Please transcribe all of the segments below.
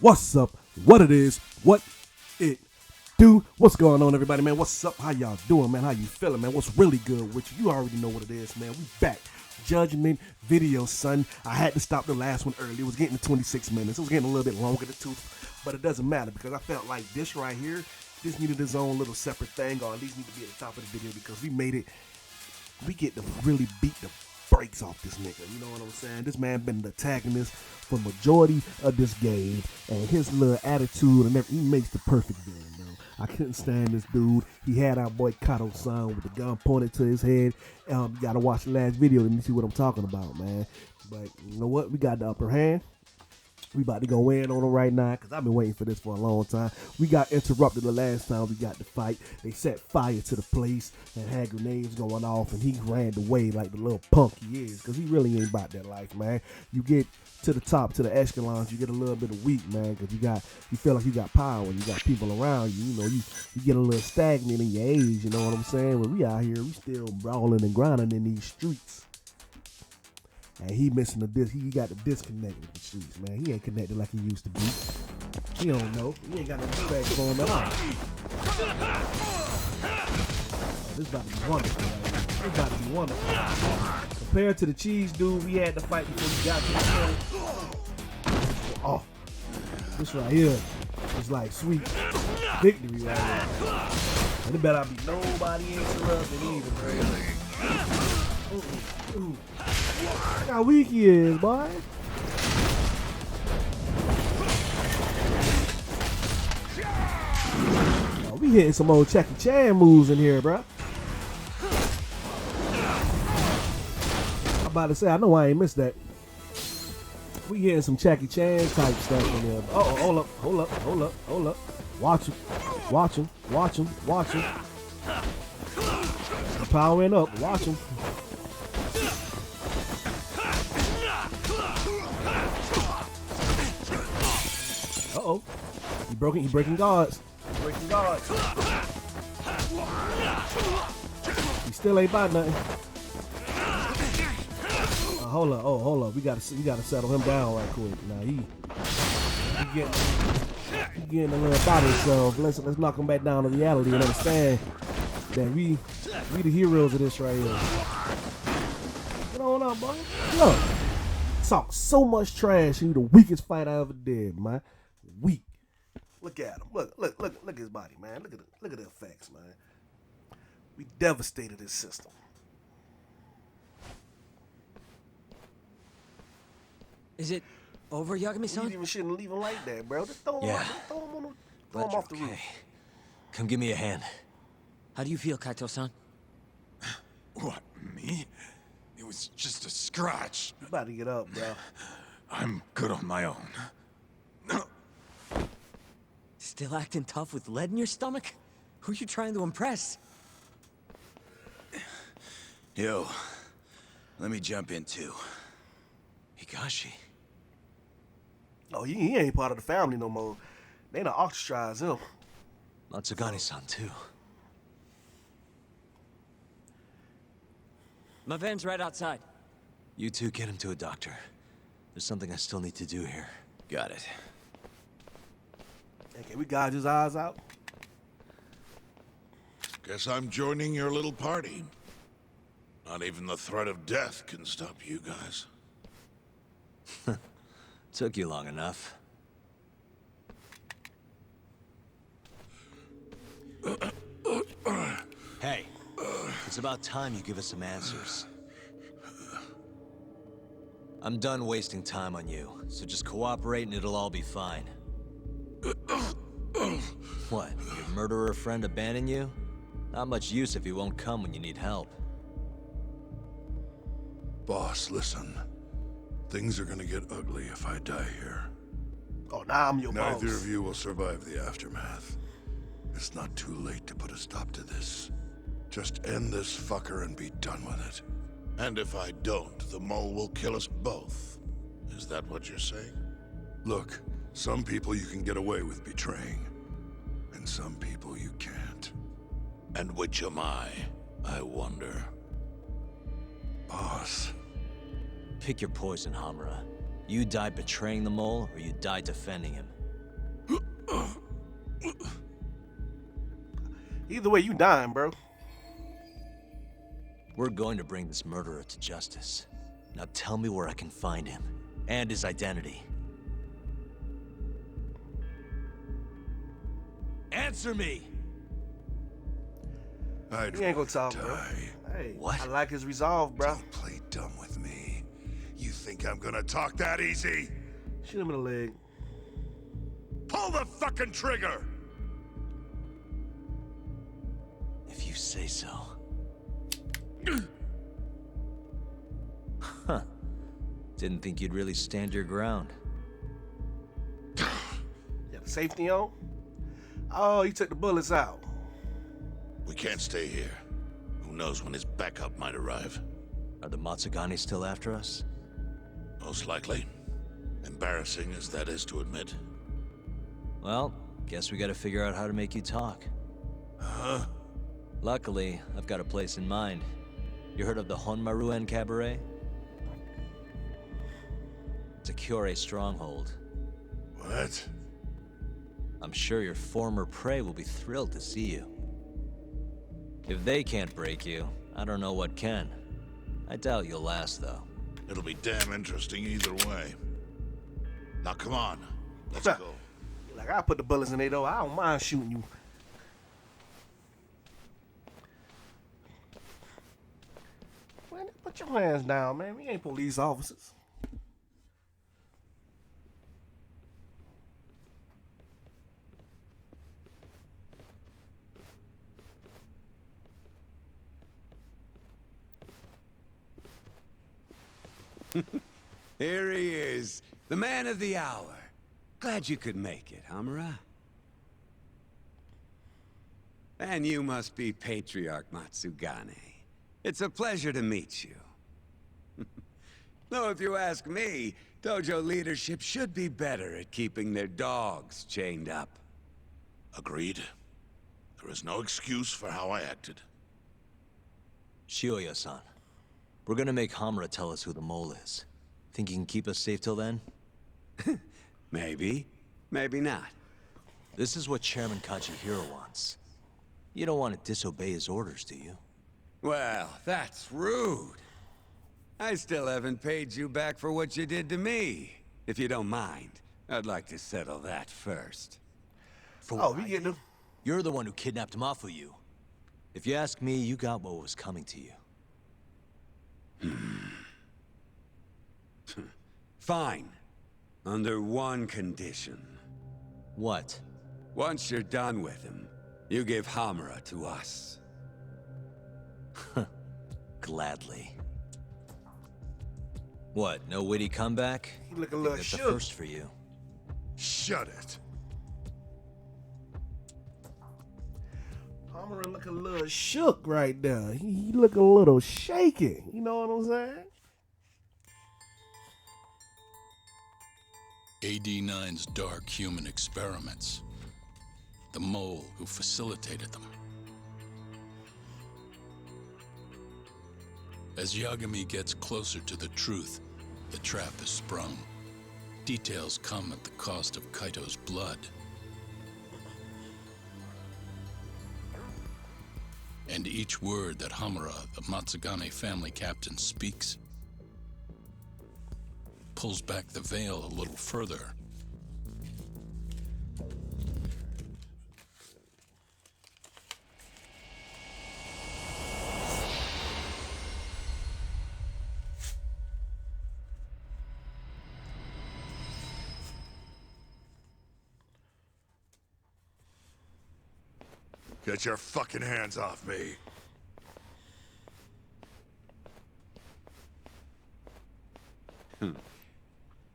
What's up? What it is? What it do? What's going on, everybody, man? What's up? How y'all doing, man? How you feeling, man? What's really good with you? You already know what it is, man. We back. Judgment video, son. I had to stop the last one early. It was getting to 26 minutes. It was getting a little bit longer to tooth, but it doesn't matter because I felt like this right here, this needed its own little separate thing, or at least need to be at the top of the video because we made it. We get to really beat the brakes off this nigga. You know what I'm saying? This man been the antagonist for majority of this game, and his little attitude and everything, he makes the perfect villain, bro. I couldn't stand this dude. He had our boy Kato-san with the gun pointed to his head. You gotta watch the last video and see what I'm talking about, man. But you know what? We got the upper hand. We about to go in on him right now because I've been waiting for this for a long time. We got interrupted the last time we got the fight. They set fire to the place and had grenades going off, and he ran away like the little punk he is because he really ain't about that life, man. You get to the top, to the echelons, you get a little bit of weak, man, because you feel like you got power and you got people around you. You know, you get a little stagnant in your age, you know what I'm saying? When we out here, we still brawling and grinding in these streets. And he missing the disc. He got the disconnect with the streets, man. He ain't connected like he used to be. He don't know. He ain't got no respect for him at all. Oh, this about to be wonderful, right? This about to be wonderful. Compared to the cheese dude we had to fight before we got to the point. Oh, this right here is like sweet victory right here. And it better be nobody interrupted either, bro. Ooh. Look how weak he is, boy. Oh, we hitting some old Jackie Chan moves in here, bro. I'm about to say, I know I ain't missed that. We hitting some Jackie Chan type stuff in here. Oh, hold up. Watch him. Powering up, watch him. Uh-oh. He breaking guards. He still ain't by nothing. Hold up. We gotta settle him down right quick. Now he getting a little about himself. Let's knock him back down to reality and understand that we the heroes of this right here. Get on up, boy. Look. Talk so much trash. He the weakest fight I ever did, man. Weak. Look at him. Look at his body, man. Look at the effects, man. We devastated his system. Is it over, Yagami-san? You even shouldn't leave him like that, bro. Just throw him off the roof. Come give me a hand. How do you feel, Kaito-san? What, me? It was just a scratch. You about to get up, bro. I'm good on my own. Still acting tough with lead in your stomach? Who are you trying to impress? Yo, let me jump in too. Higashi. Oh, he ain't part of the family no more. They done ostracized him. Matsugane-san, too. My van's right outside. You two get him to a doctor. There's something I still need to do here. Got it. Hey, can we gouge his eyes out? Guess I'm joining your little party. Not even the threat of death can stop you guys. Took you long enough. Hey, it's about time you give us some answers. I'm done wasting time on you, so just cooperate and it'll all be fine. What, your murderer friend abandon you? Not much use if he won't come when you need help. Boss, listen. Things are gonna get ugly if I die here. Oh, now I'm your boss. Neither of you will survive the aftermath. It's not too late to put a stop to this. Just end this fucker and be done with it. And if I don't, the mole will kill us both. Is that what you're saying? Look, some people you can get away with betraying. And some people you can't. And which am I wonder? Boss. Pick your poison, Hamura. You die betraying the mole, or you die defending him. Either way, you dying, bro. We're going to bring this murderer to justice. Now tell me where I can find him, and his identity. Answer me! I'd He ain't gonna rather talk, bro. die. Hey, What? I like his resolve, bro. Don't play dumb with me. You think I'm gonna talk that easy? Shoot him in the leg. Pull the fucking trigger! If you say so. Huh. Didn't think you'd really stand your ground. Got the safety on? Oh, he took the bullets out. We can't stay here. Who knows when his backup might arrive? Are the Matsugani still after us? Most likely. Embarrassing as that is to admit. Well, guess we gotta figure out how to make you talk. Huh? Luckily, I've got a place in mind. You heard of the Honmaruen Cabaret? It's a Kyorei stronghold. What? I'm sure your former prey will be thrilled to see you. If they can't break you, I don't know what can. I doubt you'll last, though. It'll be damn interesting either way. Now come on, let's go. Like, I put the bullets in there, though. I don't mind shooting you. Man, put your hands down, man. We ain't police officers. Here he is, the man of the hour. Glad you could make it, Hamura. And you must be Patriarch Matsugane. It's a pleasure to meet you. Though if you ask me, dojo leadership should be better at keeping their dogs chained up. Agreed. There is no excuse for how I acted. Shioya-san, we're gonna make Hamura tell us who the mole is. Think you can keep us safe till then? Maybe, maybe not. This is what Chairman Kajihiro wants. You don't want to disobey his orders, do you? Well, that's rude. I still haven't paid you back for what you did to me. If you don't mind, I'd like to settle that first. For Oh, what we I getting did? them. You're the one who kidnapped Mafuyu. If you ask me, you got what was coming to you. Fine. Under one condition. What? Once you're done with him, you give Hamura to us. Gladly. What, no witty comeback? He look a I think little that's a shook. first for you. Shut it. Hamura look a little shook right now. He look a little shaky. You know what I'm saying? AD-9's dark human experiments. The mole who facilitated them. As Yagami gets closer to the truth, the trap is sprung. Details come at the cost of Kaito's blood. And each word that Hamura, the Matsugane family captain, speaks pulls back the veil a little further. Get your fucking hands off me.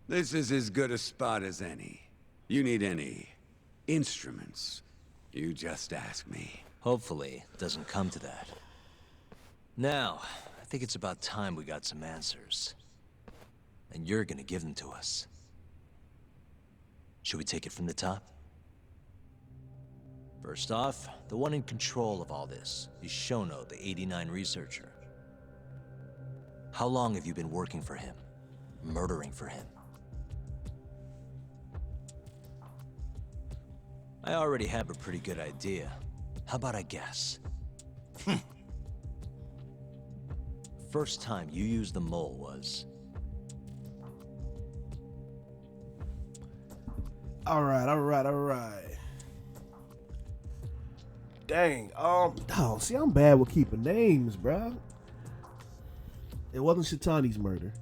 This is as good a spot as any. You need any instruments, you just ask me. Hopefully, it doesn't come to that. Now, I think it's about time we got some answers. And you're gonna give them to us. Should we take it from the top? First off, the one in control of all this is Shono, the 89 researcher. How long have you been working for him? Murdering for him? I already have a pretty good idea. How about I guess? First time you used the mole was... All right. Dang. Oh, see, I'm bad with keeping names, bruh. It wasn't Shitani's murder,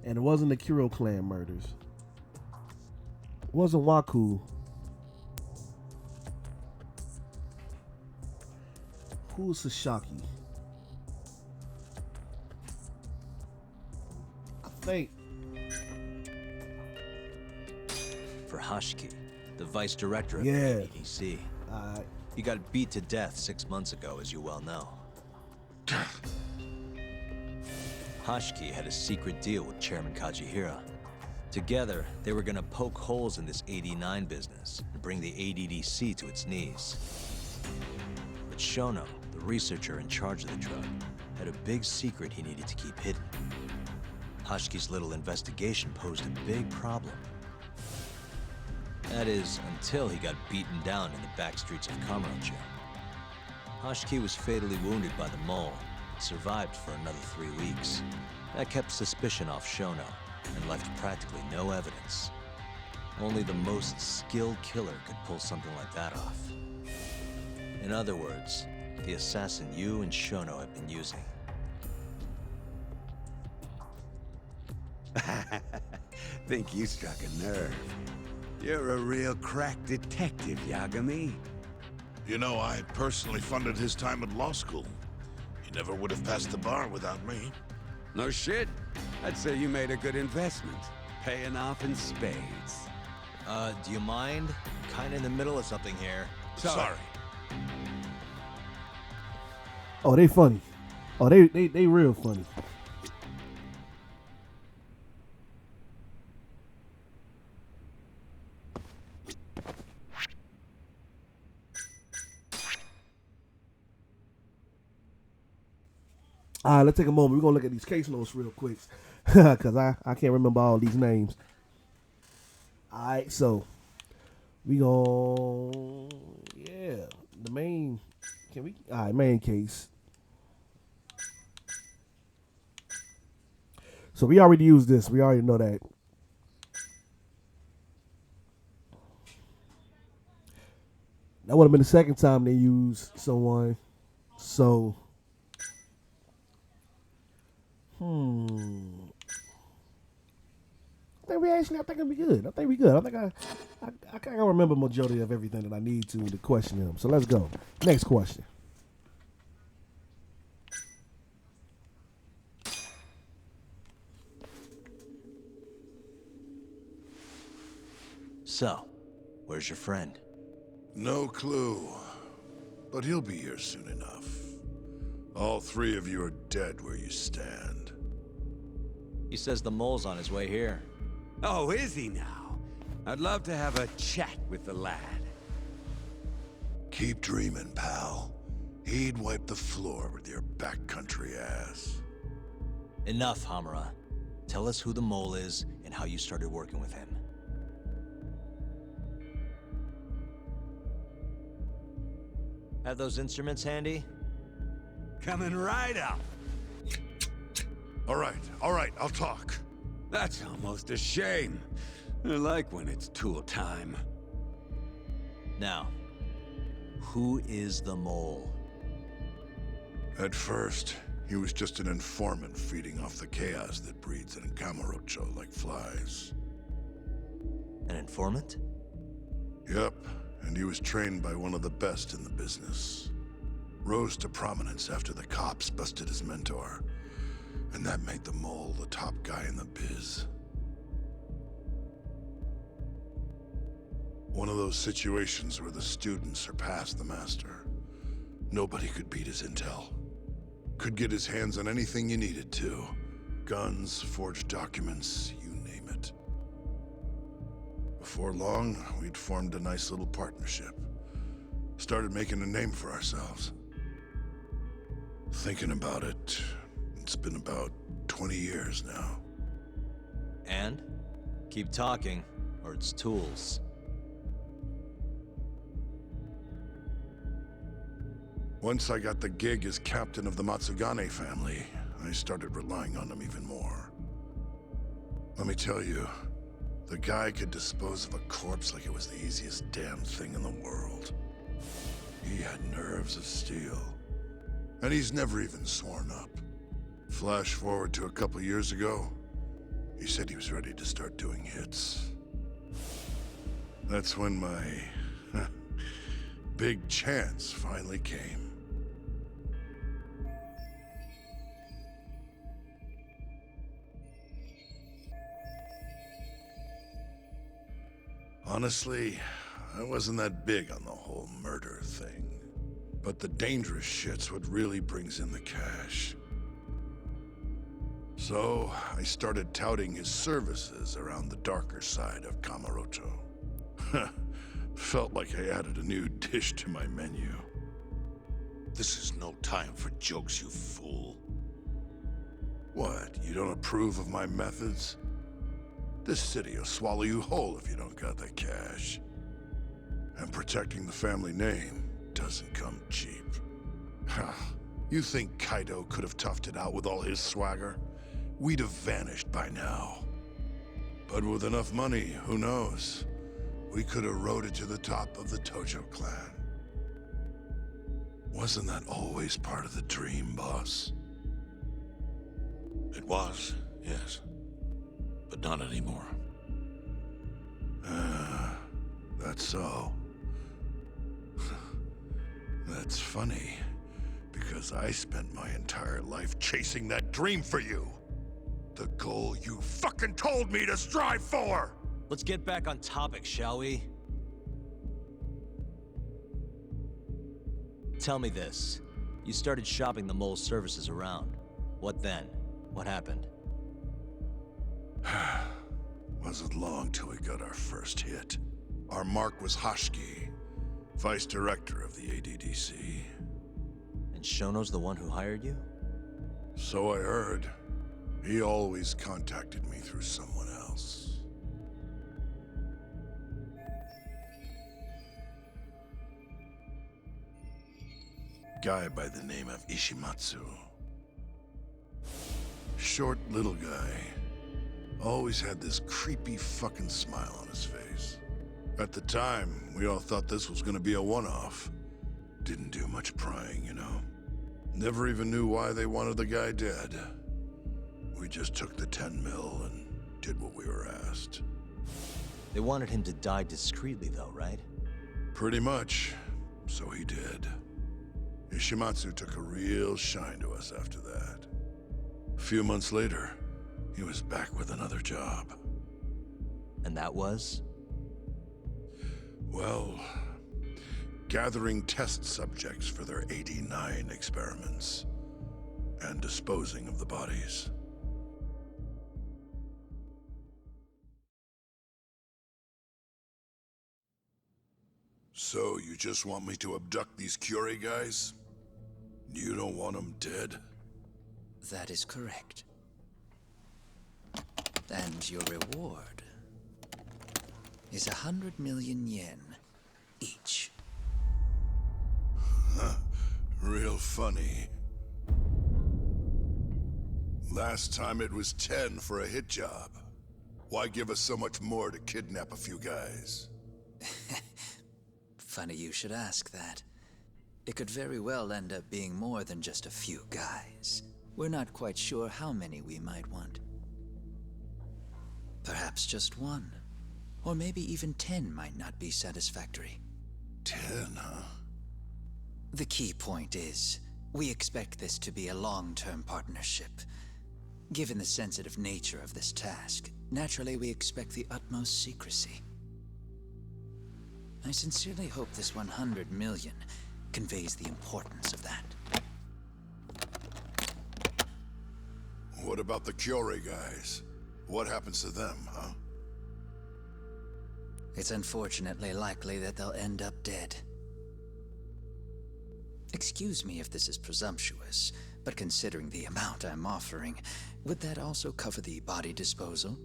and it wasn't the Kuro clan murders. It wasn't Waku. Who's Sasaki? I think. For Hashiki, the vice director of Yeah. the ADC. He got beat to death 6 months ago, as you well know. Hashiki had a secret deal with Chairman Kajihira. Together, they were gonna poke holes in this 89 business and bring the ADDC to its knees. But Shono, the researcher in charge of the drug, had a big secret he needed to keep hidden. Hashiki's little investigation posed a big problem. That is, until he got beaten down in the back streets of Kamurocho. Hashiki was fatally wounded by the mole, and survived for another 3 weeks. That kept suspicion off Shono, and left practically no evidence. Only the most skilled killer could pull something like that off. In other words, the assassin you and Shono have been using. Think you struck a nerve. You're a real crack detective, Yagami. You know, I personally funded his time at law school. He never would have passed the bar without me. No shit. I'd say you made a good investment. Paying off in spades. Do you mind? Kinda in the middle of something here. Sorry. Oh, they funny. Oh, they real funny. All right, let's take a moment. We're going to look at these case notes real quick because I can't remember all these names. All right, so we going, yeah, the main, all right, main case. So we already used this. We already know that. That would have been the second time they used someone. So... I think it'll be good. I think we good. I think I kind of remember majority of everything that I need to question him. So let's go. Next question. So, where's your friend? No clue. But he'll be here soon enough. All 3 of you are dead where you stand. He says the mole's on his way here. Oh, is he now? I'd love to have a chat with the lad. Keep dreaming, pal. He'd wipe the floor with your backcountry ass. Enough, Hamura. Tell us who the mole is and how you started working with him. Have those instruments handy? Coming right up. All right, I'll talk. That's almost a shame. I like when it's tool time. Now, who is the mole? At first, he was just an informant feeding off the chaos that breeds in Kamurocho like flies. An informant? Yep, and he was trained by one of the best in the business. Rose to prominence after the cops busted his mentor. And that made the mole the top guy in the biz. One of those situations where the student surpassed the master. Nobody could beat his intel. Could get his hands on anything you needed to. Guns, forged documents, you name it. Before long, we'd formed a nice little partnership. Started making a name for ourselves. Thinking about it, it's been about 20 years now. And? Keep talking, or it's tools. Once I got the gig as captain of the Matsugane family, I started relying on him even more. Let me tell you, the guy could dispose of a corpse like it was the easiest damn thing in the world. He had nerves of steel. And he's never even sworn up. Flash forward to a couple years ago, he said he was ready to start doing hits. That's when my big chance finally came. Honestly, I wasn't that big on the whole murder thing. But the dangerous shit's what really brings in the cash. So, I started touting his services around the darker side of Kamurocho. Felt like I added a new dish to my menu. This is no time for jokes, you fool. What, you don't approve of my methods? This city will swallow you whole if you don't got the cash. And protecting the family name doesn't come cheap. You think Kaido could have toughed it out with all his swagger? We'd have vanished by now. But with enough money, who knows? We could have rode it to the top of the Tojo clan. Wasn't that always part of the dream, boss? It was, yes. But not anymore. That's so. That's funny, because I spent my entire life chasing that dream for you. The goal you fucking told me to strive for! Let's get back on topic, shall we? Tell me this. You started shopping the mole's services around. What then? What happened? Wasn't long till we got our first hit. Our mark was Hashki, vice director of the ADDC. And Shono's the one who hired you? So I heard. He always contacted me through someone else. Guy by the name of Ishimatsu. Short little guy. Always had this creepy fucking smile on his face. At the time, we all thought this was gonna be a one-off. Didn't do much prying, you know. Never even knew why they wanted the guy dead. We just took the 10 mil and did what we were asked. They wanted him to die discreetly though, right? Pretty much. So he did. Ishimatsu took a real shine to us after that. A few months later, he was back with another job. And that was? Well, gathering test subjects for their 89 experiments. And disposing of the bodies. So, you just want me to abduct these Curie guys? You don't want them dead? That is correct. And your reward is 100 million yen each. Real funny. Last time it was 10 for a hit job. Why give us so much more to kidnap a few guys? Funny you should ask that. It could very well end up being more than just a few guys. We're not quite sure how many we might want. Perhaps just one. Or maybe even 10 might not be satisfactory. 10, huh? The key point is, we expect this to be a long-term partnership. Given the sensitive nature of this task, naturally we expect the utmost secrecy. I sincerely hope this 100 million conveys the importance of that. What about the Curie guys? What happens to them, huh? It's unfortunately likely that they'll end up dead. Excuse me if this is presumptuous, but considering the amount I'm offering, would that also cover the body disposal?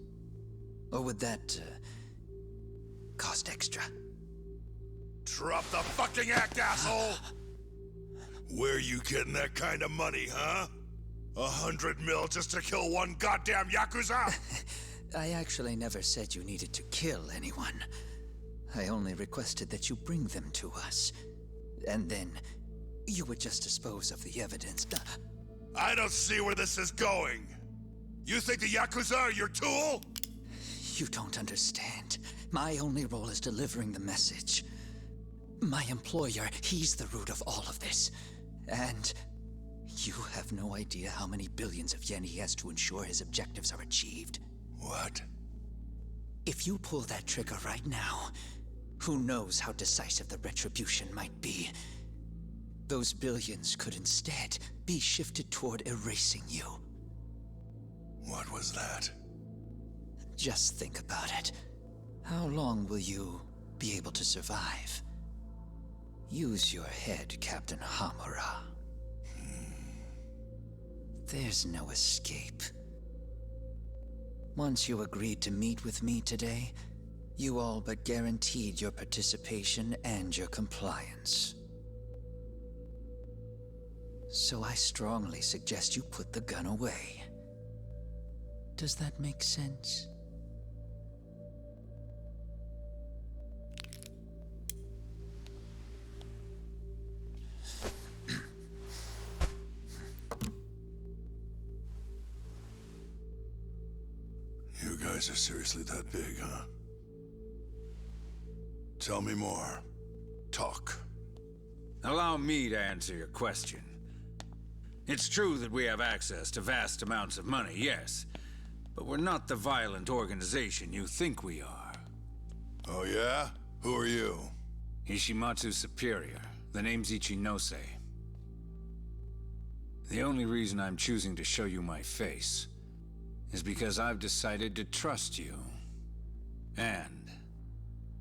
Or would that, cost extra? Drop the fucking act, asshole! Where you getting that kind of money, huh? 100 mil just to kill one goddamn Yakuza? I actually never said you needed to kill anyone. I only requested that you bring them to us. And then, you would just dispose of the evidence. I don't see where this is going. You think the Yakuza are your tool? You don't understand. My only role is delivering the message. My employer, he's the root of all of this. And you have no idea how many billions of yen he has to ensure his objectives are achieved. What? If you pull that trigger right now, who knows how decisive the retribution might be. Those billions could instead be shifted toward erasing you. What was that? Just think about it. How long will you be able to survive? Use your head, Captain Hamura. There's no escape. Once you agreed to meet with me today, you all but guaranteed your participation and your compliance. So I strongly suggest you put the gun away. Does that make sense? You guys are seriously that big, huh? Tell me more. Talk. Allow me to answer your question. It's true that we have access to vast amounts of money, yes. But we're not the violent organization you think we are. Oh yeah? Who are you? Ishimatsu's superior. The name's Ichinose. The only reason I'm choosing to show you my face is because I've decided to trust you. And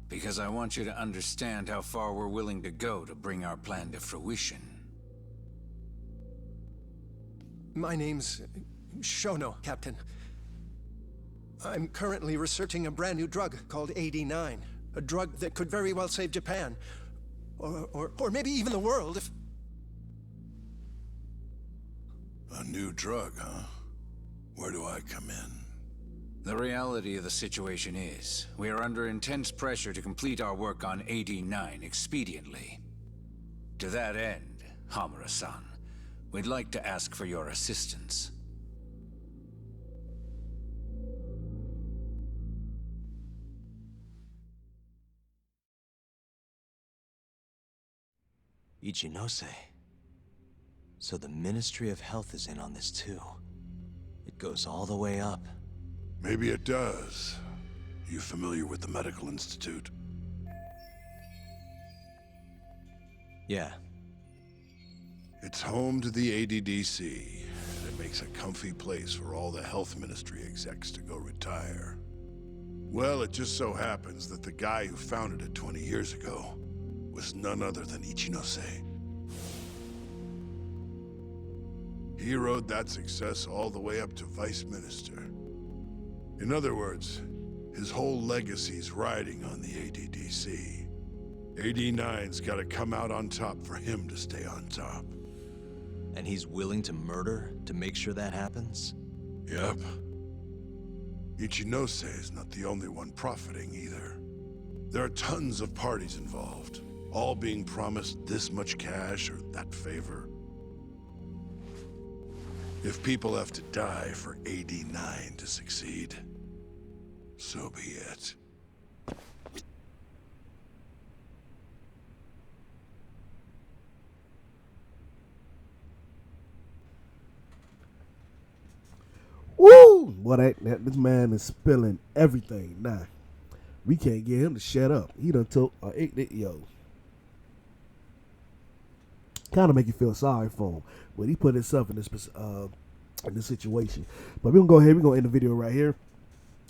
because I want you to understand how far we're willing to go to bring our plan to fruition. My name's Shono, Captain. I'm currently researching a brand new drug called AD9. A drug that could very well save Japan. Or maybe even the world if... A new drug, huh? Where do I come in? The reality of the situation is, we are under intense pressure to complete our work on AD9 expediently. To that end, Hamura-san, we'd like to ask for your assistance. Ichinose. So the Ministry of Health is in on this too. It goes all the way up. Maybe it does. You familiar with the Medical Institute? Yeah. It's home to the ADDC, and it makes a comfy place for all the health ministry execs to go retire. Well, it just so happens that the guy who founded it 20 years ago was none other than Ichinose. He rode that success all the way up to Vice Minister. In other words, his whole legacy's riding on the ADDC. AD9's gotta come out on top for him to stay on top. And he's willing to murder to make sure that happens? Yep. Ichinose is not the only one profiting either. There are tons of parties involved, all being promised this much cash or that favor. If people have to die for AD9 to succeed, so be it. Woo! Boy, this man is spilling everything. Nah, we can't get him to shut up. He done took yo. Kind of make you feel sorry for him, but he put himself in this situation. But we're gonna go ahead. We're gonna end the video right here.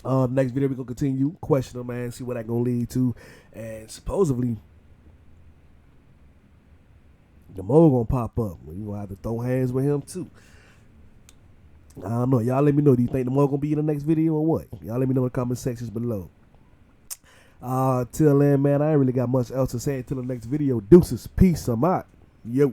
Next video we're gonna continue question him, man. See what that gonna lead to, and supposedly the mole gonna pop up. You gonna have to throw hands with him too. I don't know. Y'all let me know. Do you think the mole gonna be in the next video or what? Y'all let me know in the comment sections below. Till then, man, I ain't really got much else to say until the next video. Deuces, peace, I'm out. Yo.